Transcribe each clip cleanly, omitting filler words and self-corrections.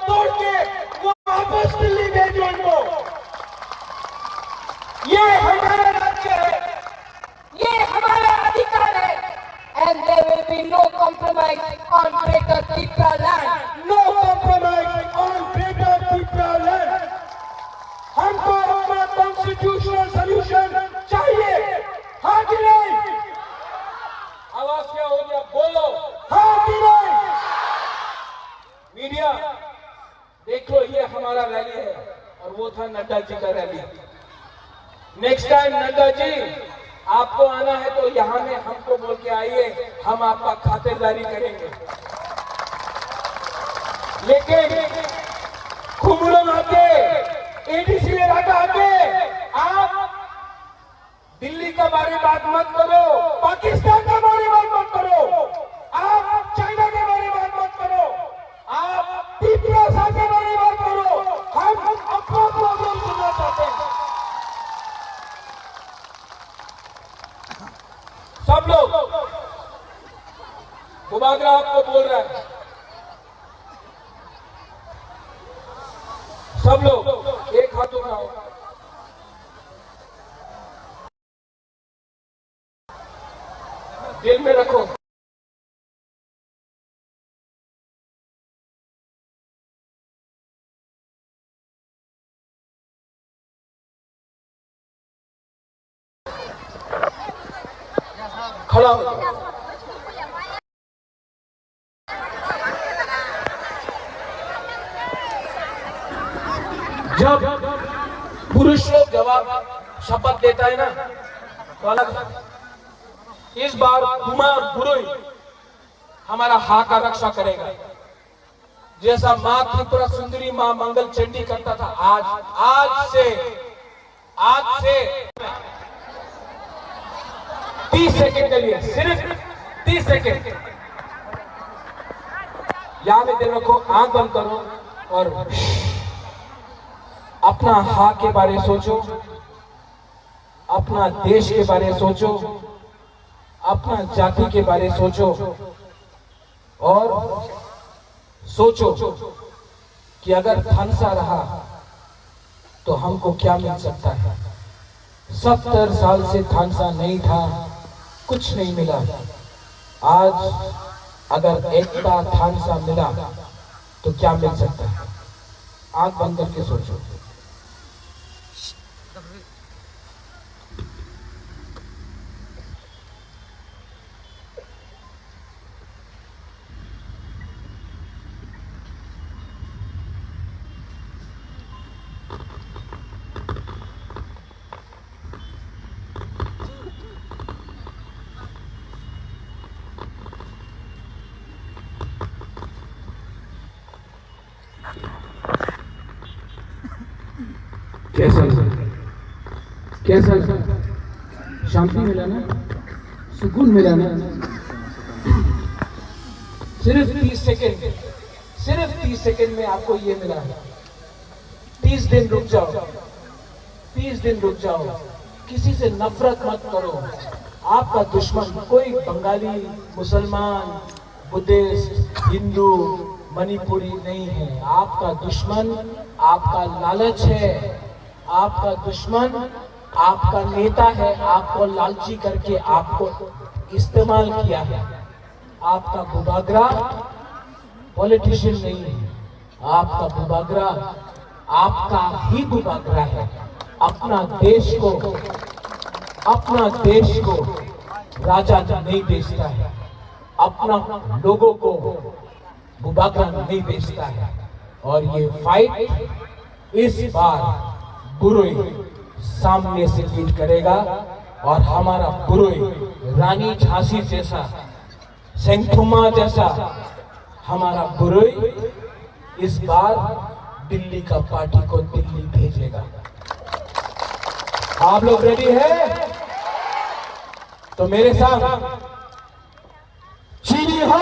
तोड़ के वापस दिल्ली भेजो इनको। ये हमारा राज्य है, ये हमारा अधिकार है। And there will be no compromise on Greater Tripura land. No compromise on Greater Tripura land. हमको अपना कॉन्स्टिट्यूशनल सोल्यूशन चाहिए, हाँ कि नहीं? आवाज क्या हो गया, बोलो हाँ कि नहीं? मीडिया देखो, ये हमारा रैली है और वो था नड्डा जी का rally. Next time Nadda ji आपको आना है तो यहाँ में हमको बोल के आइए, हम आपका खातिरदारी करेंगे। लेकिन कुमरम आके, एडीसी आके आप दिल्ली का बारे बात मत करो, पाकिस्तान के बारे बात मत करो, आप चाइना के बारे बात मत करो, आप त्रिपुरा के बारे बात करो। हम अपना प्रॉब्लम सुनना चाहते हैं। सब लोग, बुबागरा आपको बोल रहा है, सब लोग एक हाथ उठाओ। दिल में रखो, खड़ा हो। जब पुरुष लोग जवाब शपथ देता है ना तो अलग। इस बार कुमार बुरोई हमारा हा का रक्षा करेगा, जैसा माँ त्रिपुरा सुंदरी माँ मंगल चंडी करता था। आज से 30 सेकंड के लिए, सिर्फ 30 सेकंड यहाँ में दिल रखो, आंख बंद करो और अपना हा के बारे सोचो, अपना देश के बारे सोचो, अपना जाति के बारे सोचो और सोचो कि अगर थानसा रहा तो हमको क्या मिल सकता है। 70 साल से थानसा नहीं था, कुछ नहीं मिला। आज अगर एकता थानसा मिला तो क्या मिल सकता है। आंख बंद करके सोचो। कैसा शांति मिला ना, सुकून मिला ना। सिर्फ 30 सेकंड में आपको ये मिला है। 30 दिन रुक जाओ, 30 दिन रुक जाओ। किसी से नफरत मत करो। आपका दुश्मन कोई बंगाली, मुसलमान, बुद्धिस्ट, हिंदू, मणिपुरी नहीं है। आपका दुश्मन आपका लालच है, आपका दुश्मन आपका नेता है। आपको लालची करके आपको इस्तेमाल किया है। आपका बुबागरा पॉलिटिशियन नहीं है, आपका बुबागरा आपका ही बुबागरा है। अपना देश को राजा नहीं बेचता है, अपना लोगों को बुबागरा नहीं बेचता है। और ये फाइट इस बार बुरोई सामने से लीड करेगा और हमारा बुरोई रानी झांसी जैसा, सेंथुमा जैसा हमारा बुरोई इस बार दिल्ली का पार्टी को दिल्ली भेजेगा। आप लोग रेडी हैं? तो मेरे साथ चीनी हो,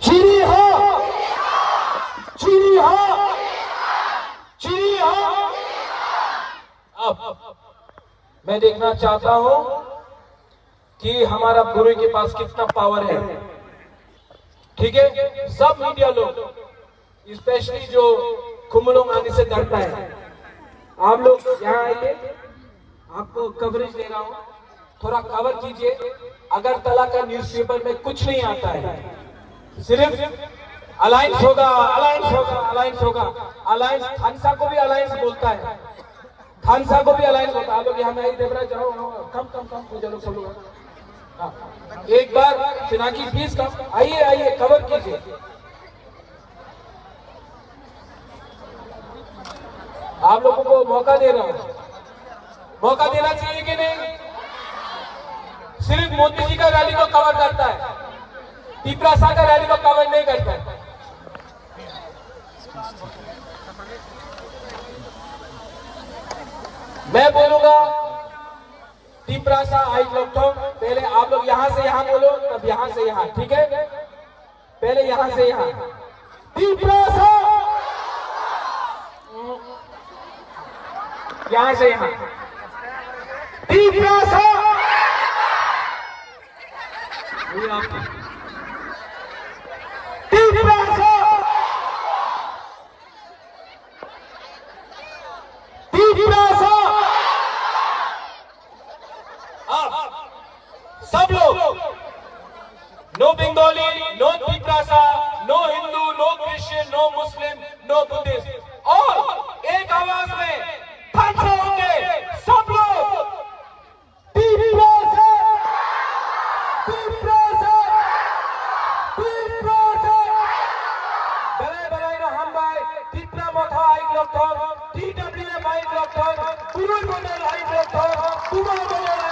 चीनी हो, चीनी हो, चीनी हो। अब मैं देखना चाहता हूं कि हमारा बुरोई के पास कितना पावर है। ठीक है, सब मीडिया लोग, स्पेशली जो कुंभलोंग आने से डरता है, आप लोग यहाँ आइए, आपको कवरेज दे रहा हूँ, थोड़ा कवर कीजिए। अगरतला का न्यूज़पेपर में कुछ नहीं आता है, सिर्फ अलायंस होगा, अलायंस होगा, अलायंस होगा। अलायंस खानसा को भी अलायंस बोलता है, खानसा को भी अलायंस होता है। आप लोग यहाँ में आई देवराज जाओ, कम कम कम पूजा लोग सब लोग, हाँ, एक बार पिनाकी फीस कम, आइए आइए कवर कीजिए। आप लोगों को मौका दे रहा हूं, मौका देना चाहिए कि नहीं? सिर्फ मोदी जी का रैली को कवर करता है, टिपरासा का रैली को कवर नहीं करता है। मैं बोलूंगा टिपरासा आई लोगों, पहले आप लोग यहां से यहां बोलो, तब यहां से यहां, ठीक है? पहले यहां से यहां, टिपरासा, यहां से यहां, टिपरासा, टिपरासा, टिपरासा। सब लोग, no Bengali, no Tiprasa, no Hindu, no Christian, no Muslim, no Buddhist, और एक आवाज में खानसा होंगे सब लोग, टिपरासा, टिपरासा, टिपरासा। बड़े बड़े ना हम भाई, टिपरा मोथा आई लोग तो, TWM आई लोग तो, पुरुष बने आई लोग तो, कुमार बने